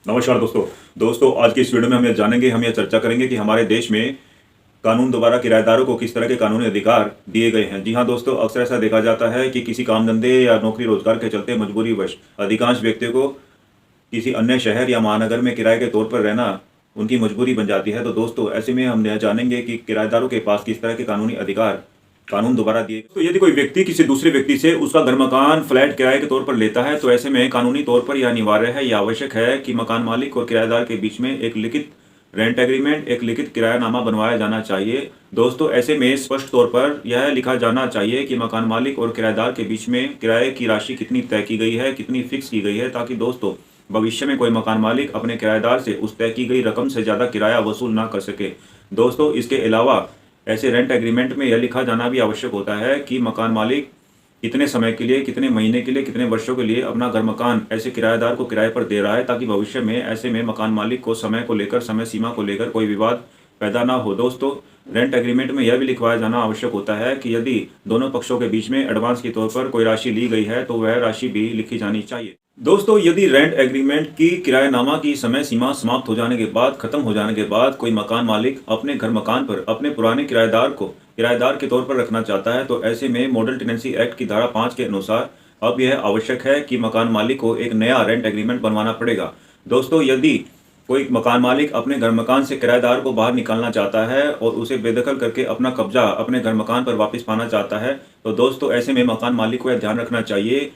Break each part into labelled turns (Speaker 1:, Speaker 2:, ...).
Speaker 1: नमस्कार दोस्तों। आज की इस वीडियो में हम यह चर्चा करेंगे कि हमारे देश में कानून द्वारा किराएदारों को किस तरह के कानूनी अधिकार दिए गए हैं। जी हाँ दोस्तों, अक्सर ऐसा देखा जाता है कि किसी काम धंधे या नौकरी रोजगार के चलते मजबूरीवश अधिकांश व्यक्तियों को किसी अन्य शहर या महानगर में किराए के तौर पर रहना उनकी मजबूरी बन जाती है। तो दोस्तों, ऐसे में हम यह जानेंगे कि किराएदारों के पास किस तरह के कानूनी अधिकार कानून दोबारा दिए। तो यदि कोई व्यक्ति किसी दूसरे व्यक्ति से उसका घर मकान फ्लैट किराए के तौर पर लेता है, तो ऐसे में कानूनी तौर पर यह अनिवार्य है या आवश्यक है कि मकान मालिक और किराएदार के बीच में एक लिखित रेंट एग्रीमेंट, एक लिखित किरायानामा बनवाया जाना चाहिए। दोस्तों, ऐसे में स्पष्ट तौर पर यह लिखा जाना चाहिए कि मकान मालिक और किराएदार के बीच में किराए की राशि कितनी तय की गई है, कितनी फिक्स की गई है, ताकि दोस्तों भविष्य में कोई मकान मालिक अपने किराएदार से उस तय की गई रकम से ज़्यादा किराया वसूल ना कर सके। दोस्तों, इसके अलावा ऐसे रेंट एग्रीमेंट में यह लिखा जाना भी आवश्यक होता है कि मकान मालिक कितने समय के लिए, कितने महीने के लिए, कितने वर्षों के लिए अपना घर मकान ऐसे किराएदार को किराए पर दे रहा है, ताकि भविष्य में ऐसे में मकान मालिक को समय को लेकर, समय सीमा को लेकर कोई विवाद पैदा ना हो। दोस्तों, रेंट एग्रीमेंट में यह भी लिखवाया जाना आवश्यक होता है कि यदि दोनों पक्षों के बीच में एडवांस के तौर पर कोई राशि ली गई है, तो वह राशि भी लिखी जानी चाहिए। दोस्तों, यदि रेंट एग्रीमेंट की किराएनामा की समय सीमा समाप्त हो जाने के बाद, खत्म हो जाने के बाद कोई मकान मालिक अपने घर मकान पर अपने पुराने किराएदार को किराएदार के तौर पर रखना चाहता है, तो ऐसे में मॉडल टेनेंसी एक्ट की धारा 5 के अनुसार अब यह आवश्यक है कि मकान मालिक को एक नया रेंट एग्रीमेंट बनवाना पड़ेगा। दोस्तों, यदि कोई मकान मालिक अपने घर मकान से किराएदार को बाहर निकालना चाहता है और उसे बेदखल करके अपना कब्जा अपने घर मकान पर वापस पाना चाहता है, तो दोस्तों ऐसे में मकान मालिक को यह ध्यान रखना चाहिए,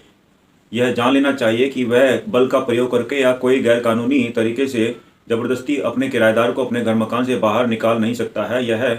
Speaker 1: यह जान लेना चाहिए कि वह बल का प्रयोग करके या कोई गैर कानूनी तरीके से जबरदस्ती अपने किराएदार को अपने घर मकान से बाहर निकाल नहीं सकता है। यह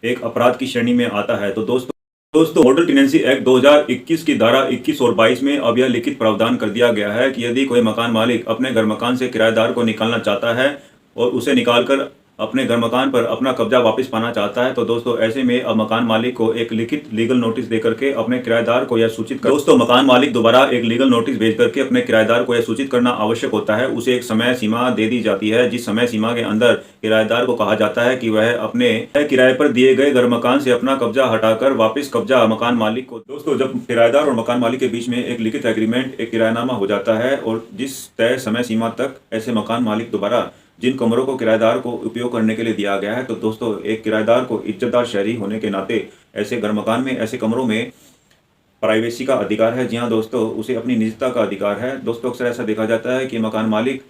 Speaker 1: एक अपराध की श्रेणी में आता है। तो दोस्तों मॉडल टेनेंसी एक्ट 2021 की धारा 21 और 22 में अब यह लिखित प्रावधान कर दिया गया है कि यदि कोई मकान मालिक अपने घर मकान से किराएदार को निकालना चाहता है और उसे निकालकर अपने घर मकान पर अपना कब्जा वापस पाना चाहता है, तो दोस्तों ऐसे में अब मकान मालिक को एक लिखित लीगल नोटिस दे करके अपने किराएदार को यह सूचित कर दोस्तों मकान मालिक दोबारा एक लीगल नोटिस भेज करके अपने किराएदार को यह सूचित करना आवश्यक होता है। उसे एक समय सीमा दे दी जाती है, जिस समय सीमा के अंदर किराएदार को कहा जाता है कि वह अपने किराए पर दिए गए घर मकान से अपना कब्जा हटाकर वापस कब्जा मकान मालिक को। दोस्तों, जब किराएदार और मकान मालिक के बीच में एक लिखित एग्रीमेंट, एक किरायानामा हो जाता है और जिस तय समय सीमा तक ऐसे मकान मालिक दोबारा जिन कमरों को किराएदार को उपयोग करने के लिए दिया गया है, तो दोस्तों एक किराएदार को इज्जतदार शहरी होने के नाते ऐसे घर मकान में, ऐसे कमरों में प्राइवेसी का अधिकार है। जी हाँ दोस्तों, उसे अपनी निजता का अधिकार है। दोस्तों, अक्सर ऐसा देखा जाता है कि मकान मालिक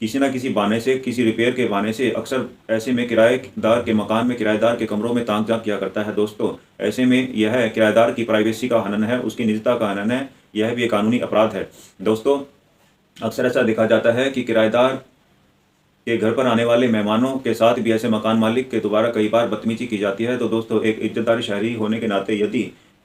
Speaker 1: किसी न किसी बहाने से, किसी रिपेयर के बहाने से अक्सर ऐसे में किराएदार के मकान में, किराएदार के कमरों में ताक झांक किया करता है। दोस्तों, ऐसे में यह किराएदार की प्राइवेसी का हनन है, उसकी निजता का हनन है। यह भी एक कानूनी अपराध है। दोस्तों, अक्सर ऐसा देखा जाता है कि किराएदार के घर पर आने वाले मेहमानों के साथ भी ऐसे मकान मालिक के द्वारा कई बार बदतमीजी की जाती है। तो दोस्तों, एक इज्जतदार शहरी होने के नाते यदि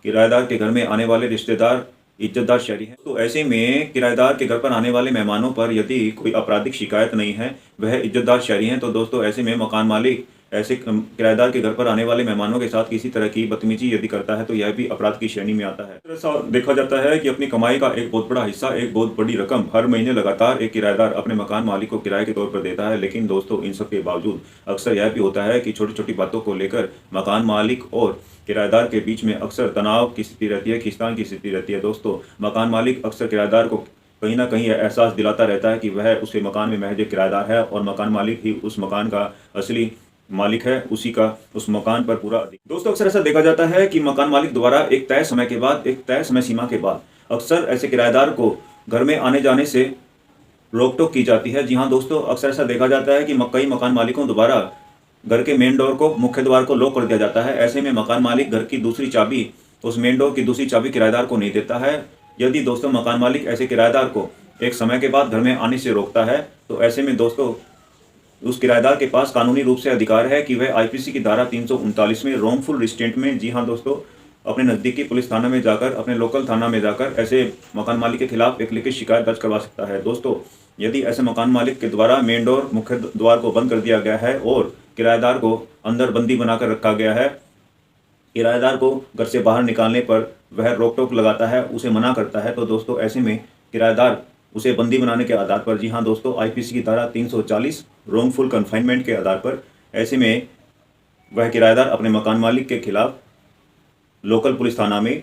Speaker 1: किराएदार के घर में आने वाले रिश्तेदार इज्जतदार शहरी हैं, तो ऐसे में किराएदार के घर पर आने वाले मेहमानों पर यदि कोई आपराधिक शिकायत नहीं है, वह इज्जतदार शहरी हैं, तो दोस्तों ऐसे में मकान मालिक ऐसे किराएदार के घर पर आने वाले मेहमानों के साथ किसी तरह की बदतमीजी यदि करता है, तो यह भी अपराध की श्रेणी में आता है। ऐसा देखा जाता है कि अपनी कमाई का एक बहुत बड़ा हिस्सा, एक बहुत बड़ी रकम हर महीने लगातार एक किराएदार अपने मकान मालिक को किराए के तौर पर देता है। लेकिन दोस्तों, इन सब के बावजूद अक्सर यह भी होता है कि छोटी छोटी बातों को लेकर मकान मालिक और किराएदार के बीच में अक्सर तनाव की स्थिति रहती है, खींचतान की स्थिति रहती है। दोस्तों, मकान मालिक अक्सर किराएदार को कहीं ना कहीं एहसास दिलाता रहता है कि वह उसके मकान में महज एक किराएदार है और मकान मालिक ही उस मकान का असली मालिक है, उसी का उस मकान पर पूरा अधिकार। दोस्तों, अक्सर ऐसा देखा जाता है कि मकान मालिक द्वारा एक तय समय के बाद, एक तय समय सीमा के बाद अक्सर ऐसे किराएदार को घर में आने जाने से रोक टोक की जाती है। जी हाँ दोस्तों, अक्सर ऐसा देखा जाता है कि कई मकान मालिकों द्वारा घर के मेन डोर को, मुख्य द्वार को लॉक कर दिया जाता है। ऐसे में मकान मालिक घर की दूसरी चाबी, उस मेन डोर की दूसरी चाबी किराएदार को नहीं देता है। यदि दोस्तों मकान मालिक ऐसे किराएदार को एक समय के बाद घर में आने से रोकता है, तो ऐसे में दोस्तों उस किराएदार के पास कानूनी रूप से अधिकार है कि वह आईपीसी की धारा 339 में रॉन्गफुल रिस्ट्रेंट में, जी हाँ दोस्तों, अपने नज़दीकी पुलिस थाना में जाकर, अपने लोकल थाना में जाकर ऐसे मकान मालिक के खिलाफ एक लिखित शिकायत दर्ज करवा सकता है। दोस्तों, यदि ऐसे मकान मालिक के द्वारा मेन डोर, मुख्य द्वार को बंद कर दिया गया है और किराएदार को अंदर बंदी बनाकर रखा गया है, किराएदार को घर से बाहर निकालने पर वह रोक टोक लगाता है, उसे मना करता है, तो दोस्तों ऐसे में किराएदार उसे बंदी बनाने के आधार पर, जी हाँ दोस्तों, आईपीसी की धारा 340 रॉन्गफुल कन्फाइनमेंट के आधार पर ऐसे में वह किराएदार अपने मकान मालिक के खिलाफ लोकल पुलिस थाना में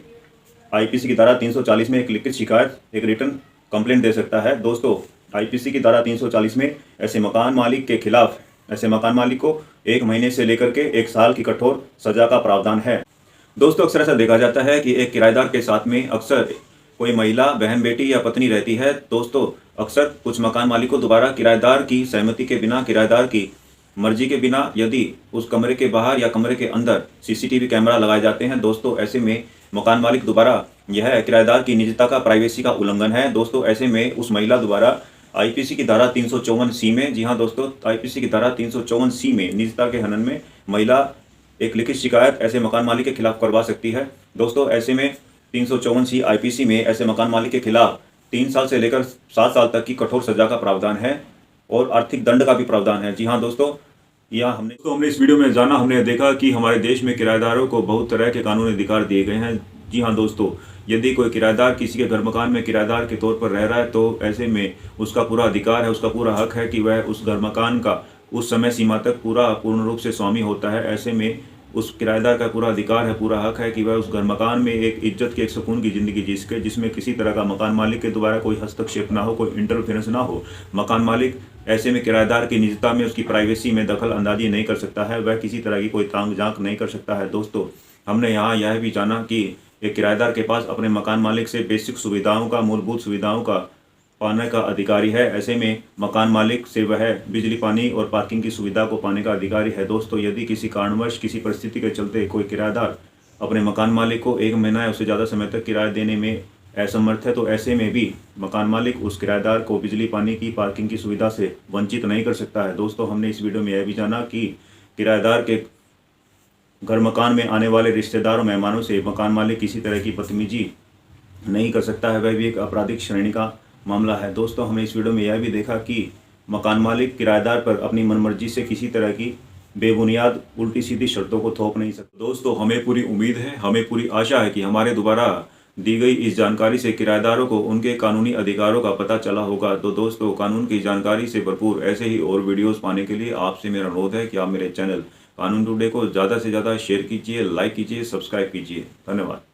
Speaker 1: आईपीसी की धारा 340 में एक लिखित शिकायत, एक रिटर्न कंप्लेंट दे सकता है। दोस्तों, आईपीसी की धारा 340 में ऐसे मकान मालिक के खिलाफ ऐसे मकान मालिक को 1 महीने से लेकर के 1 साल की कठोर सजा का प्रावधान है। दोस्तों अक्सर ऐसा देखा जाता है कि एक किराएदार के साथ में अक्सर कोई महिला, बहन, बेटी या पत्नी रहती है। दोस्तों अक्सर कुछ मकान मालिकों द्वारा किराएदार की सहमति के बिना, किराएदार की मर्जी के बिना यदि उस कमरे के बाहर या कमरे के अंदर सीसीटीवी कैमरा लगाए जाते हैं, दोस्तों ऐसे में मकान मालिक द्वारा यह किराएदार की निजता का, प्राइवेसी का उल्लंघन है। दोस्तों ऐसे में उस महिला द्वारा आईपीसी की धारा 354C में, जी हाँ दोस्तों, आईपीसी की धारा 354C में निजता के हनन में महिला एक लिखित शिकायत ऐसे मकान मालिक के खिलाफ करवा सकती है। दोस्तों ऐसे में 354C आईपीसी में ऐसे मकान मालिक के खिलाफ 3 साल से लेकर 7 साल तक की कठोर सजा का प्रावधान है और आर्थिक दंड का भी प्रावधान है। जी हाँ दोस्तों, यह हमने इस वीडियो में जाना, हमने देखा कि हमारे देश में किराएदारों को बहुत तरह के कानूनी अधिकार दिए गए हैं। जी हाँ दोस्तों, यदि कोई किराएदार किसी के घर मकान में किराएदार के तौर पर रह रहा है तो ऐसे में उसका पूरा अधिकार है, उसका पूरा हक है कि वह उस घर मकान का उस समय सीमा तक पूर्ण रूप से स्वामी होता है। ऐसे में उस किराएदार का पूरा अधिकार है, पूरा हक है कि वह उस घर मकान में एक इज्जत की, एक सुकून की ज़िंदगी जी सके, जिसमें किसी तरह का मकान मालिक के द्वारा कोई हस्तक्षेप ना हो, कोई इंटरफेरेंस ना हो। मकान मालिक ऐसे में किराएदार की निजता में, उसकी प्राइवेसी में दखल अंदाजी नहीं कर सकता है, वह किसी तरह की कोई तांग झांक नहीं कर सकता है। दोस्तों हमने यहाँ यह भी जाना कि एक किराएदार के पास अपने मकान मालिक से बेसिक सुविधाओं का, मूलभूत सुविधाओं का पाने का अधिकारी है। ऐसे में मकान मालिक से वह बिजली, पानी और पार्किंग की सुविधा को पाने का अधिकारी है। दोस्तों यदि किसी कारणवश, किसी परिस्थिति के चलते कोई किराएदार अपने मकान मालिक को 1 महीना या उससे ज़्यादा समय तक किराया देने में असमर्थ है, तो ऐसे में भी मकान मालिक उस किराएदार को बिजली, पानी की, पार्किंग की सुविधा से वंचित नहीं कर सकता है। दोस्तों हमने इस वीडियो में यह भी जाना कि किराएदार के घर मकान में आने वाले रिश्तेदारों, मेहमानों से मकान मालिक किसी तरह की बदतमीजी नहीं कर सकता है, वह भी एक आपराधिक श्रेणी का मामला है। दोस्तों हमने इस वीडियो में यह भी देखा कि मकान मालिक किराएदार पर अपनी मनमर्जी से किसी तरह की बेबुनियाद उल्टी सीधी शर्तों को थोप नहीं सकता। दोस्तों हमें पूरी उम्मीद है, हमें पूरी आशा है कि हमारे द्वारा दी गई इस जानकारी से किराएदारों को उनके कानूनी अधिकारों का पता चला होगा। तो दोस्तों कानून की जानकारी से भरपूर ऐसे ही और वीडियोस पाने के लिए आपसे मेरा अनुरोध है कि आप मेरे चैनल कानून टुडे को ज़्यादा से ज़्यादा शेयर कीजिए, लाइक कीजिए, सब्सक्राइब कीजिए। धन्यवाद।